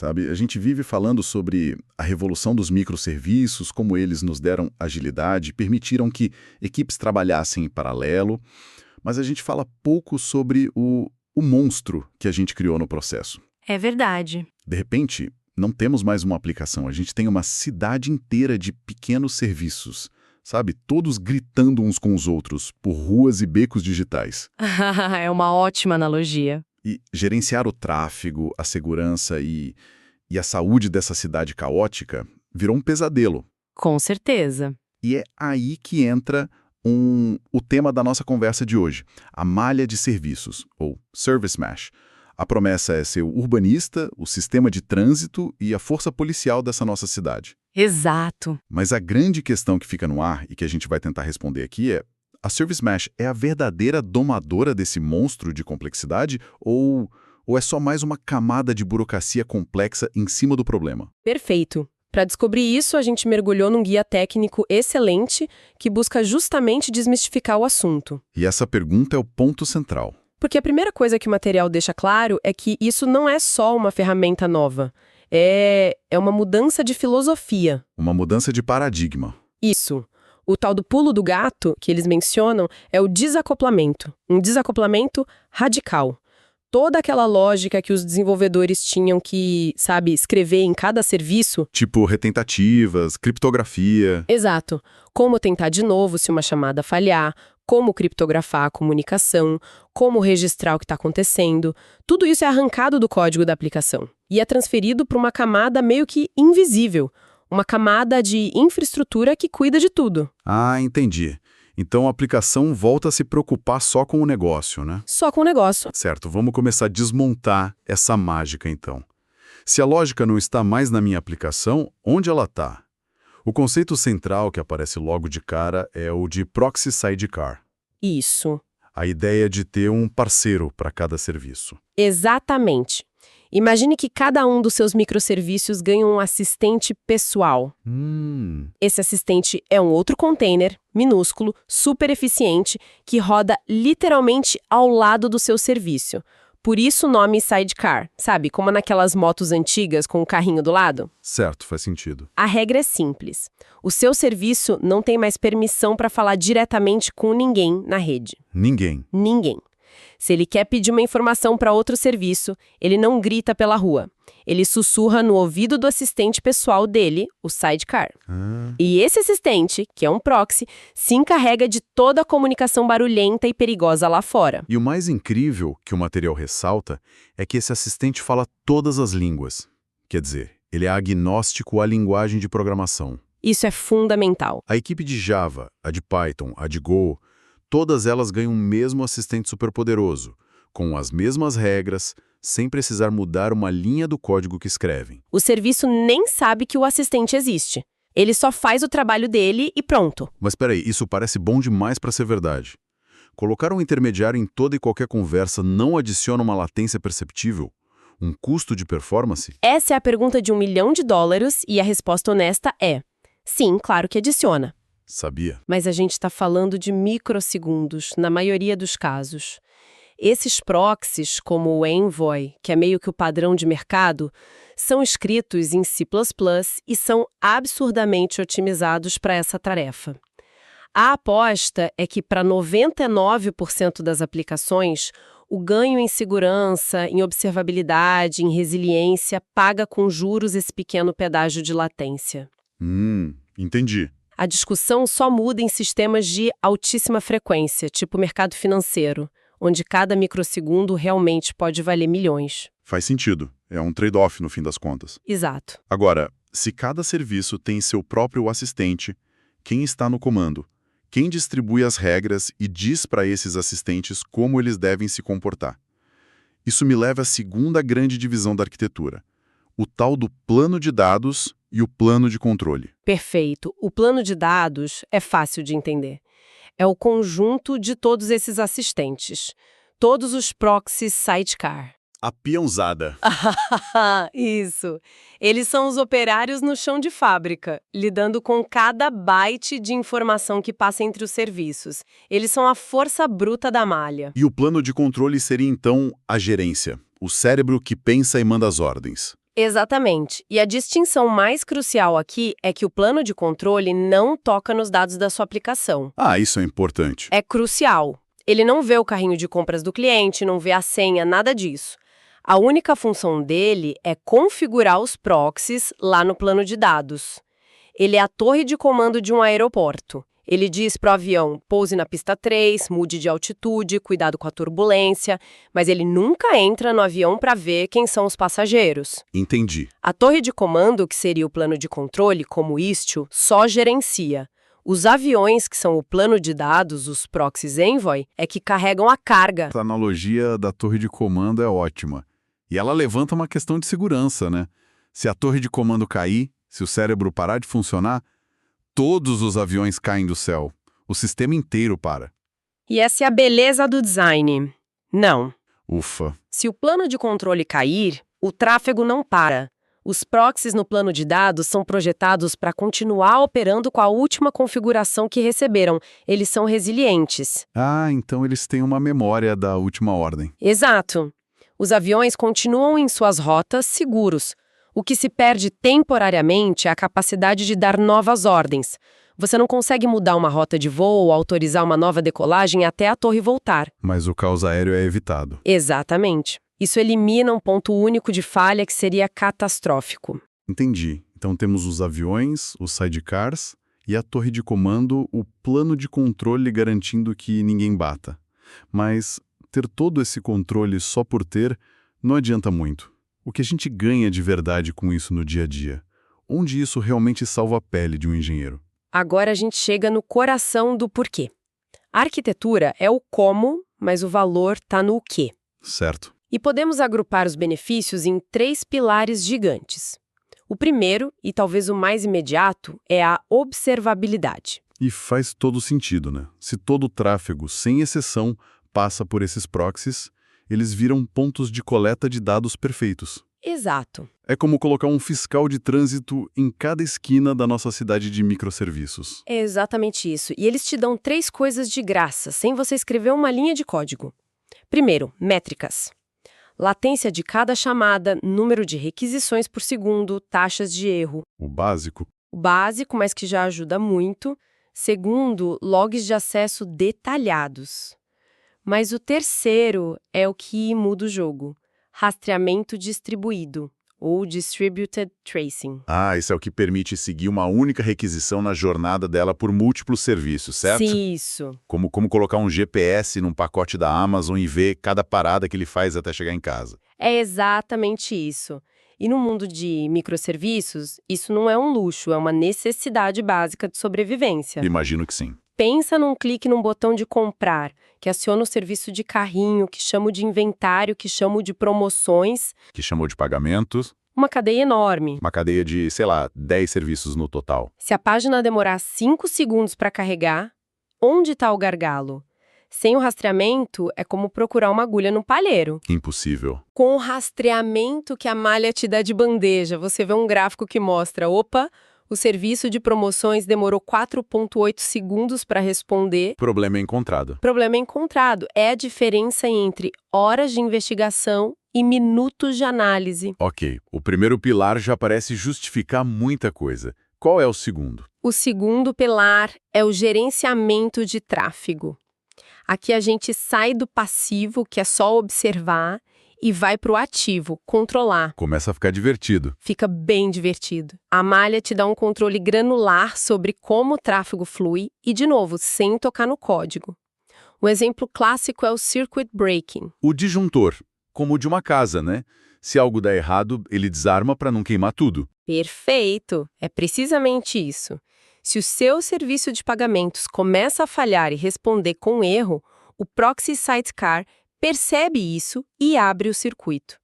sabe? A gente vive falando sobre a revolução dos microserviços, como eles nos deram agilidade, permitiram que equipes trabalhassem em paralelo, mas a gente fala pouco sobre o monstro que a gente criou no processo. É verdade. De repente, não temos mais uma aplicação, a gente tem uma cidade inteira de pequenos serviços, sabe? Todos gritando uns com os outros por ruas e becos digitais. É uma ótima analogia. E gerenciar o tráfego, a segurança e a saúde dessa cidade caótica virou um pesadelo. Com certeza. E é aí que entra o tema da nossa conversa de hoje, a malha de serviços, ou Service Mesh. A promessa é ser o urbanista, o sistema de trânsito e a força policial dessa nossa cidade. Exato. Mas a grande questão que fica no ar e que a gente vai tentar responder aqui é: a Service Mesh é a verdadeira domadora desse monstro de complexidade ou é só mais uma camada de burocracia complexa em cima do problema? Perfeito. Para descobrir isso, a gente mergulhou num guia técnico excelente que busca justamente desmistificar o assunto. E essa pergunta é o ponto central. Porque a primeira coisa que o material deixa claro é que isso não é só uma ferramenta nova. É uma mudança de filosofia. Uma mudança de paradigma. Isso. O tal do pulo do gato, que eles mencionam, é o desacoplamento. Um desacoplamento radical. Toda aquela lógica que os desenvolvedores tinham que, escrever em cada serviço. Tipo retentativas, criptografia. Exato. Como tentar de novo se uma chamada falhar, como criptografar a comunicação, como registrar o que está acontecendo. Tudo isso é arrancado do código da aplicação e é transferido para uma camada meio que invisível. Uma camada de infraestrutura que cuida de tudo. Ah, entendi. Então a aplicação volta a se preocupar só com o negócio, né? Só com o negócio. Certo, vamos começar a desmontar essa mágica então. Se a lógica não está mais na minha aplicação, onde ela está? O conceito central que aparece logo de cara é o de Proxy Sidecar. Isso. A ideia de ter um parceiro para cada serviço. Exatamente. Imagine que cada um dos seus microserviços ganha um assistente pessoal. Esse assistente é um outro container, minúsculo, super eficiente, que roda literalmente ao lado do seu serviço. Por isso o nome Sidecar, sabe? Como naquelas motos antigas com o carrinho do lado. Certo, faz sentido. A regra é simples. O seu serviço não tem mais permissão para falar diretamente com ninguém na rede. Ninguém. Ninguém. Se ele quer pedir uma informação para outro serviço, ele não grita pela rua. Ele sussurra no ouvido do assistente pessoal dele, o Sidecar. E esse assistente, que é um proxy, se encarrega de toda a comunicação barulhenta e perigosa lá fora. E o mais incrível que o material ressalta é que esse assistente fala todas as línguas. Quer dizer, ele é agnóstico à linguagem de programação. Isso é fundamental. A equipe de Java, a de Python, a de Go, todas elas ganham o mesmo assistente superpoderoso, com as mesmas regras, sem precisar mudar uma linha do código que escrevem. O serviço nem sabe que o assistente existe. Ele só faz o trabalho dele e pronto. Mas peraí, isso parece bom demais para ser verdade. Colocar um intermediário em toda e qualquer conversa não adiciona uma latência perceptível? Um custo de performance? Essa é a pergunta de $1 milhão e a resposta honesta é: sim, claro que adiciona. Sabia. Mas a gente está falando de microsegundos, na maioria dos casos. Esses proxies, como o Envoy, que é meio que o padrão de mercado, são escritos em C++ e são absurdamente otimizados para essa tarefa. A aposta é que para 99% das aplicações, o ganho em segurança, em observabilidade, em resiliência, paga com juros esse pequeno pedágio de latência. Entendi. A discussão só muda em sistemas de altíssima frequência, tipo mercado financeiro, onde cada microsegundo realmente pode valer milhões. Faz sentido. É um trade-off no fim das contas. Exato. Agora, se cada serviço tem seu próprio assistente, quem está no comando? Quem distribui as regras e diz para esses assistentes como eles devem se comportar? Isso me leva à segunda grande divisão da arquitetura, o tal do plano de dados e o plano de controle. Perfeito. O plano de dados é fácil de entender. É o conjunto de todos esses assistentes. Todos os proxies sidecar. A peãozada. Isso. Eles são os operários no chão de fábrica, lidando com cada byte de informação que passa entre os serviços. Eles são a força bruta da malha. E o plano de controle seria, então, a gerência, o cérebro que pensa e manda as ordens. Exatamente. E a distinção mais crucial aqui é que o plano de controle não toca nos dados da sua aplicação. Ah, isso é importante. É crucial. Ele não vê o carrinho de compras do cliente, não vê a senha, nada disso. A única função dele é configurar os proxies lá no plano de dados. Ele é a torre de comando de um aeroporto. Ele diz para o avião, pouse na pista 3, mude de altitude, cuidado com a turbulência, mas ele nunca entra no avião para ver quem são os passageiros. Entendi. A torre de comando, que seria o plano de controle, como Istio, só gerencia. Os aviões, que são o plano de dados, os proxies Envoy, é que carregam a carga. A analogia da torre de comando é ótima. E ela levanta uma questão de segurança, né? Se a torre de comando cair, se o cérebro parar de funcionar, todos os aviões caem do céu. O sistema inteiro para. E essa é a beleza do design. Não. Ufa. Se o plano de controle cair, o tráfego não para. Os proxies no plano de dados são projetados para continuar operando com a última configuração que receberam. Eles são resilientes. Ah, então eles têm uma memória da última ordem. Exato. Os aviões continuam em suas rotas seguros. O que se perde temporariamente é a capacidade de dar novas ordens. Você não consegue mudar uma rota de voo ou autorizar uma nova decolagem até a torre voltar. Mas o caos aéreo é evitado. Exatamente. Isso elimina um ponto único de falha que seria catastrófico. Entendi. Então temos os aviões, os sidecars e a torre de comando, o plano de controle garantindo que ninguém bata. Mas ter todo esse controle só por ter não adianta muito. O que a gente ganha de verdade com isso no dia a dia? Onde isso realmente salva a pele de um engenheiro? Agora a gente chega no coração do porquê. A arquitetura é o como, mas o valor está no quê. Certo. E podemos agrupar os benefícios em 3 pilares gigantes. O primeiro, e talvez o mais imediato, é a observabilidade. E faz todo sentido, né? Se todo o tráfego, sem exceção, passa por esses proxies, eles viram pontos de coleta de dados perfeitos. Exato. É como colocar um fiscal de trânsito em cada esquina da nossa cidade de microserviços. É exatamente isso. E eles te dão 3 coisas de graça, sem você escrever uma linha de código. Primeiro, métricas. Latência de cada chamada, número de requisições por segundo, taxas de erro. O básico. O básico, mas que já ajuda muito. Segundo, logs de acesso detalhados. Mas o terceiro é o que muda o jogo. Rastreamento distribuído, ou Distributed Tracing. Ah, isso é o que permite seguir uma única requisição na jornada dela por múltiplos serviços, certo? Sim, isso. Como colocar um GPS num pacote da Amazon e ver cada parada que ele faz até chegar em casa. É exatamente isso. E no mundo de microserviços, isso não é um luxo, é uma necessidade básica de sobrevivência. Imagino que sim. Pensa num clique num botão de comprar, que aciona o serviço de carrinho, que chama de inventário, que chama de promoções. Que chamou de pagamentos. Uma cadeia enorme. Uma cadeia de, 10 serviços no total. Se a página demorar 5 segundos para carregar, onde está o gargalo? Sem o rastreamento, é como procurar uma agulha no palheiro. Impossível. Com o rastreamento que a malha te dá de bandeja, você vê um gráfico que mostra, opa, o serviço de promoções demorou 4,8 segundos para responder. Problema encontrado. Problema encontrado. É a diferença entre horas de investigação e minutos de análise. Ok, o primeiro pilar já parece justificar muita coisa. Qual é o segundo? O segundo pilar é o gerenciamento de tráfego. Aqui a gente sai do passivo, que é só observar, e vai para o ativo, controlar. Começa a ficar divertido. Fica bem divertido. A malha te dá um controle granular sobre como o tráfego flui e, de novo, sem tocar no código. Um exemplo clássico é o circuit breaking. O disjuntor, como o de uma casa, né? Se algo dá errado, ele desarma para não queimar tudo. Perfeito! É precisamente isso. Se o seu serviço de pagamentos começa a falhar e responder com erro, o proxy sidecar percebe isso e abre o circuito.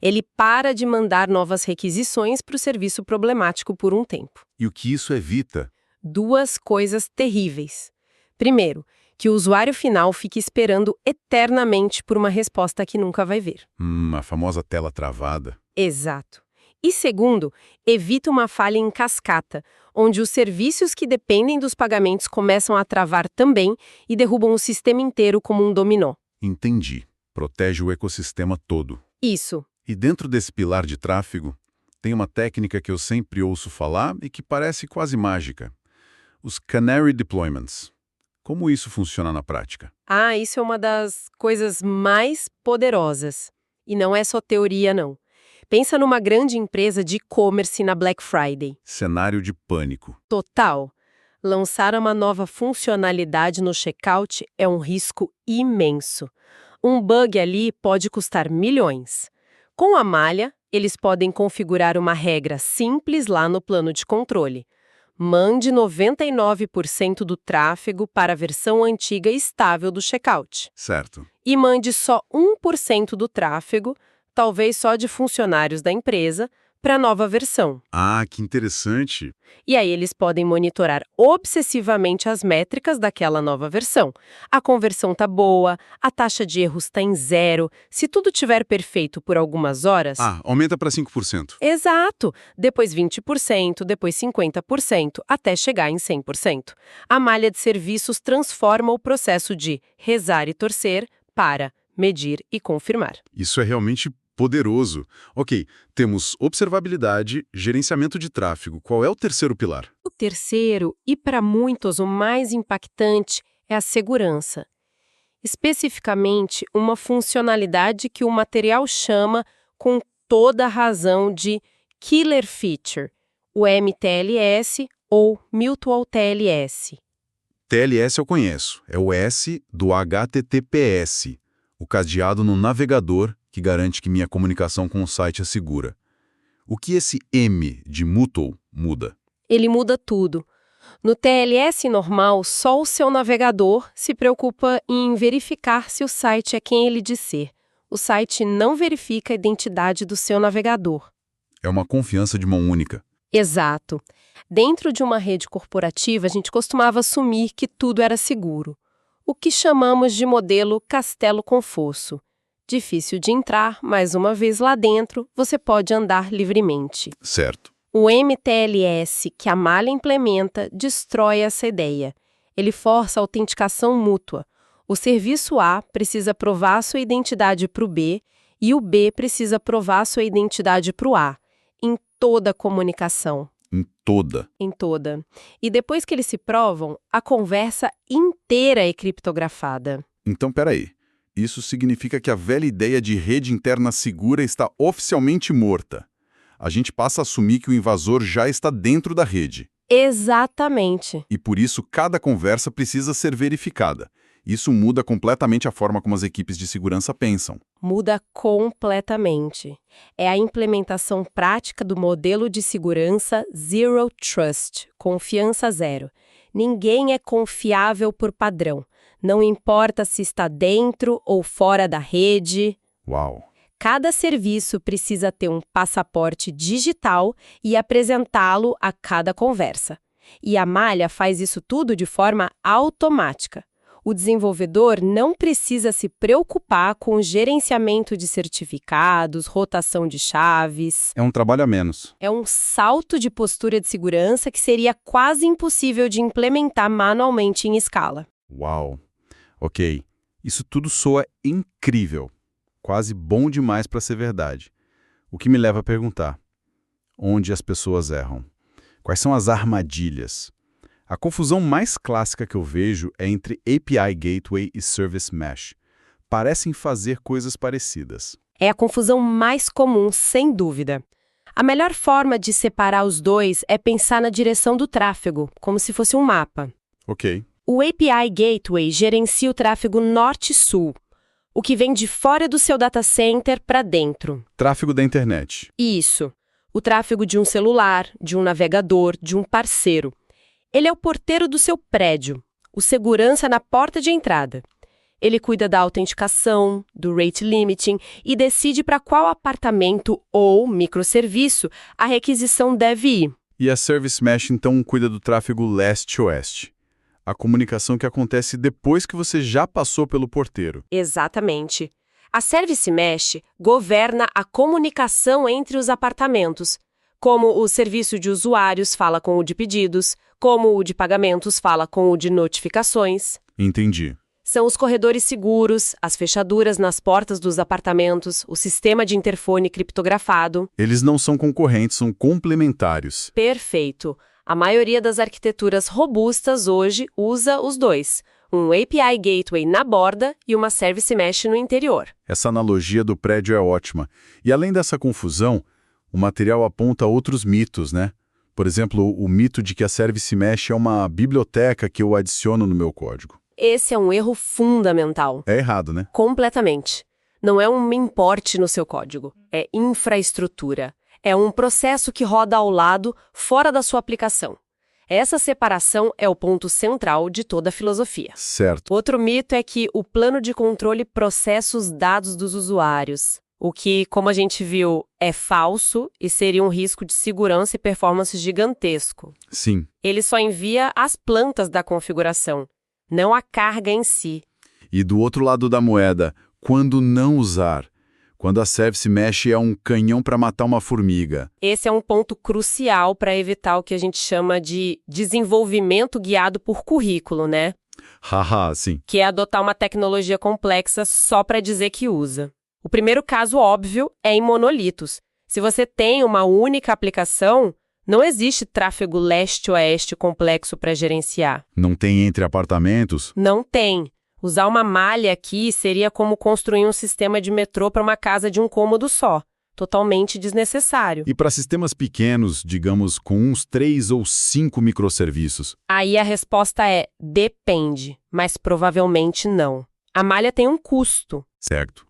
Ele para de mandar novas requisições para o serviço problemático por um tempo. E o que isso evita? 2 coisas terríveis. Primeiro, que o usuário final fique esperando eternamente por uma resposta que nunca vai ver. A famosa tela travada. Exato. E segundo, evita uma falha em cascata, onde os serviços que dependem dos pagamentos começam a travar também e derrubam o sistema inteiro como um dominó. Entendi. Protege o ecossistema todo. Isso. E dentro desse pilar de tráfego, tem uma técnica que eu sempre ouço falar e que parece quase mágica. Os Canary Deployments. Como isso funciona na prática? Ah, isso é uma das coisas mais poderosas. E não é só teoria, não. Pensa numa grande empresa de e-commerce na Black Friday. Cenário de pânico. Total. Lançar uma nova funcionalidade no checkout é um risco imenso. Um bug ali pode custar milhões. Com a malha, eles podem configurar uma regra simples lá no plano de controle. Mande 99% do tráfego para a versão antiga estável do checkout. Certo. E mande só 1% do tráfego, talvez só de funcionários da empresa, para a nova versão. Ah, que interessante. E aí eles podem monitorar obsessivamente as métricas daquela nova versão. A conversão está boa, a taxa de erros está em 0. Se tudo estiver perfeito por algumas horas... Ah, aumenta para 5%. Exato! Depois 20%, depois 50%, até chegar em 100%. A malha de serviços transforma o processo de rezar e torcer para medir e confirmar. Isso é realmente poderoso. Ok, temos observabilidade, gerenciamento de tráfego. Qual é o terceiro pilar? O terceiro, e para muitos o mais impactante, é a segurança. Especificamente, uma funcionalidade que o material chama com toda a razão de Killer Feature, o MTLS ou Mutual TLS. TLS eu conheço. É o S do HTTPS, o cadeado no navegador que garante que minha comunicação com o site é segura. O que esse M de Mutual muda? Ele muda tudo. No TLS normal, só o seu navegador se preocupa em verificar se o site é quem ele diz ser. O site não verifica a identidade do seu navegador. É uma confiança de mão única. Exato. Dentro de uma rede corporativa, a gente costumava assumir que tudo era seguro. O que chamamos de modelo castelo com fosso. Difícil de entrar, mas uma vez lá dentro, você pode andar livremente. Certo. O MTLS que a malha implementa destrói essa ideia. Ele força a autenticação mútua. O serviço A precisa provar sua identidade para o B e o B precisa provar sua identidade para o A, em toda a comunicação. Em toda. Em toda. E depois que eles se provam, a conversa inteira é criptografada. Então, peraí. Isso significa que a velha ideia de rede interna segura está oficialmente morta. A gente passa a assumir que o invasor já está dentro da rede. Exatamente. E por isso cada conversa precisa ser verificada. Isso muda completamente a forma como as equipes de segurança pensam. Muda completamente. É a implementação prática do modelo de segurança Zero Trust, confiança zero. Ninguém é confiável por padrão. Não importa se está dentro ou fora da rede. Uau! Cada serviço precisa ter um passaporte digital e apresentá-lo a cada conversa. E a malha faz isso tudo de forma automática. O desenvolvedor não precisa se preocupar com o gerenciamento de certificados, rotação de chaves. É um trabalho a menos. É um salto de postura de segurança que seria quase impossível de implementar manualmente em escala. Uau! Ok, isso tudo soa incrível. Quase bom demais para ser verdade. O que me leva a perguntar: onde as pessoas erram? Quais são as armadilhas? A confusão mais clássica que eu vejo é entre API Gateway e Service Mesh. Parecem fazer coisas parecidas. É a confusão mais comum, sem dúvida. A melhor forma de separar os dois é pensar na direção do tráfego, como se fosse um mapa. Ok. O API Gateway gerencia o tráfego norte-sul, o que vem de fora do seu data center para dentro. Tráfego da internet. Isso. O tráfego de um celular, de um navegador, de um parceiro. Ele é o porteiro do seu prédio, o segurança na porta de entrada. Ele cuida da autenticação, do rate limiting e decide para qual apartamento ou microserviço a requisição deve ir. E a Service Mesh, então, cuida do tráfego leste-oeste. A comunicação que acontece depois que você já passou pelo porteiro. Exatamente. A Service Mesh governa a comunicação entre os apartamentos, como o serviço de usuários fala com o de pedidos, como o de pagamentos fala com o de notificações. Entendi. São os corredores seguros, as fechaduras nas portas dos apartamentos, o sistema de interfone criptografado. Eles não são concorrentes, são complementares. Perfeito. A maioria das arquiteturas robustas hoje usa os dois. Um API Gateway na borda e uma Service Mesh no interior. Essa analogia do prédio é ótima. E além dessa confusão, o material aponta outros mitos, né? Por exemplo, o mito de que a Service Mesh é uma biblioteca que eu adiciono no meu código. Esse é um erro fundamental. É errado, né? Completamente. Não é um importe no seu código, é infraestrutura. É um processo que roda ao lado, fora da sua aplicação. Essa separação é o ponto central de toda a filosofia. Certo. Outro mito é que o plano de controle processa os dados dos usuários, o que, como a gente viu, é falso e seria um risco de segurança e performance gigantesco. Sim. Ele só envia as plantas da configuração, não a carga em si. E do outro lado da moeda, quando não usar? Quando a Service Mesh é um canhão para matar uma formiga. Esse é um ponto crucial para evitar o que a gente chama de desenvolvimento guiado por currículo, né? Haha, sim. Que é adotar uma tecnologia complexa só para dizer que usa. O primeiro caso óbvio é em monolitos. Se você tem uma única aplicação, não existe tráfego leste-oeste complexo para gerenciar. Não tem entre apartamentos? Não tem. Usar uma malha aqui seria como construir um sistema de metrô para uma casa de um cômodo só. Totalmente desnecessário. E para sistemas pequenos, digamos, com uns 3 ou 5 microserviços? Aí a resposta é depende, mas provavelmente não. A malha tem um custo. Certo.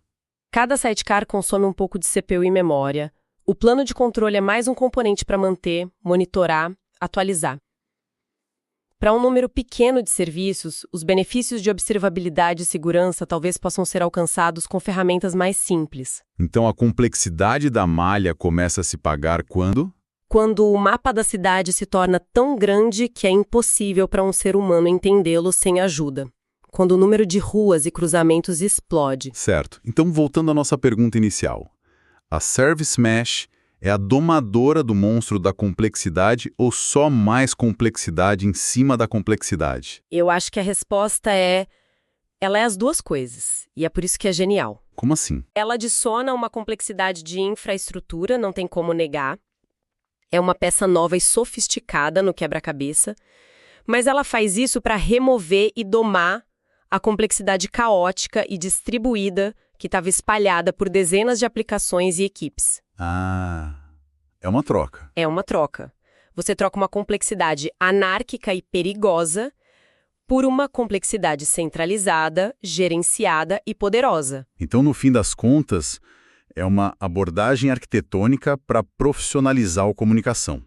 Cada sidecar consome um pouco de CPU e memória. O plano de controle é mais um componente para manter, monitorar, atualizar. Para um número pequeno de serviços, os benefícios de observabilidade e segurança talvez possam ser alcançados com ferramentas mais simples. Então a complexidade da malha começa a se pagar quando? Quando o mapa da cidade se torna tão grande que é impossível para um ser humano entendê-lo sem ajuda. Quando o número de ruas e cruzamentos explode. Certo. Então, voltando à nossa pergunta inicial. A Service Mesh é a domadora do monstro da complexidade ou só mais complexidade em cima da complexidade? Eu acho que a resposta é... Ela é as duas coisas. E é por isso que é genial. Como assim? Ela adiciona uma complexidade de infraestrutura, não tem como negar. É uma peça nova e sofisticada no quebra-cabeça. Mas ela faz isso para remover e domar a complexidade caótica e distribuída que estava espalhada por dezenas de aplicações e equipes. Ah, é uma troca. É uma troca. Você troca uma complexidade anárquica e perigosa por uma complexidade centralizada, gerenciada e poderosa. Então, no fim das contas, é uma abordagem arquitetônica para profissionalizar a comunicação.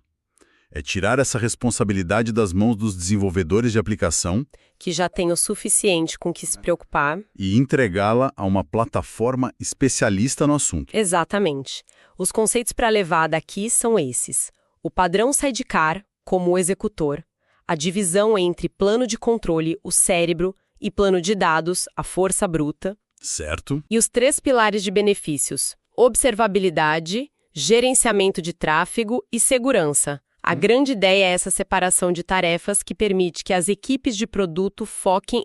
É tirar essa responsabilidade das mãos dos desenvolvedores de aplicação que já tem o suficiente com que se preocupar. E entregá-la a uma plataforma especialista no assunto. Exatamente. Os conceitos para levar daqui são esses. O padrão sidecar, como o executor. A divisão entre plano de controle, o cérebro, e plano de dados, a força bruta. Certo. E os 3 pilares de benefícios. Observabilidade, gerenciamento de tráfego e segurança. A grande ideia é essa separação de tarefas que permite que as equipes de produto foquem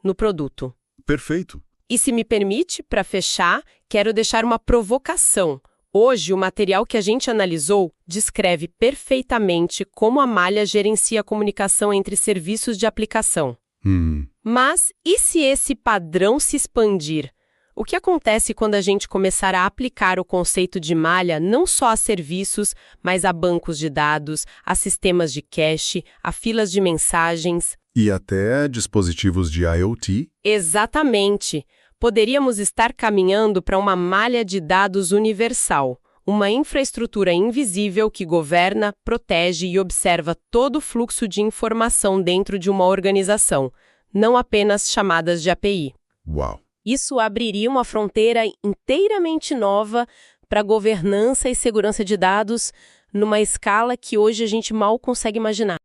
no produto. Perfeito. E se me permite, para fechar, quero deixar uma provocação. Hoje, o material que a gente analisou descreve perfeitamente como a malha gerencia a comunicação entre serviços de aplicação. Mas e se esse padrão se expandir? O que acontece quando a gente começar a aplicar o conceito de malha não só a serviços, mas a bancos de dados, a sistemas de cache, a filas de mensagens? E até dispositivos de IoT? Exatamente. Poderíamos estar caminhando para uma malha de dados universal, uma infraestrutura invisível que governa, protege e observa todo o fluxo de informação dentro de uma organização, não apenas chamadas de API. Uau! Isso abriria uma fronteira inteiramente nova para governança e segurança de dados numa escala que hoje a gente mal consegue imaginar.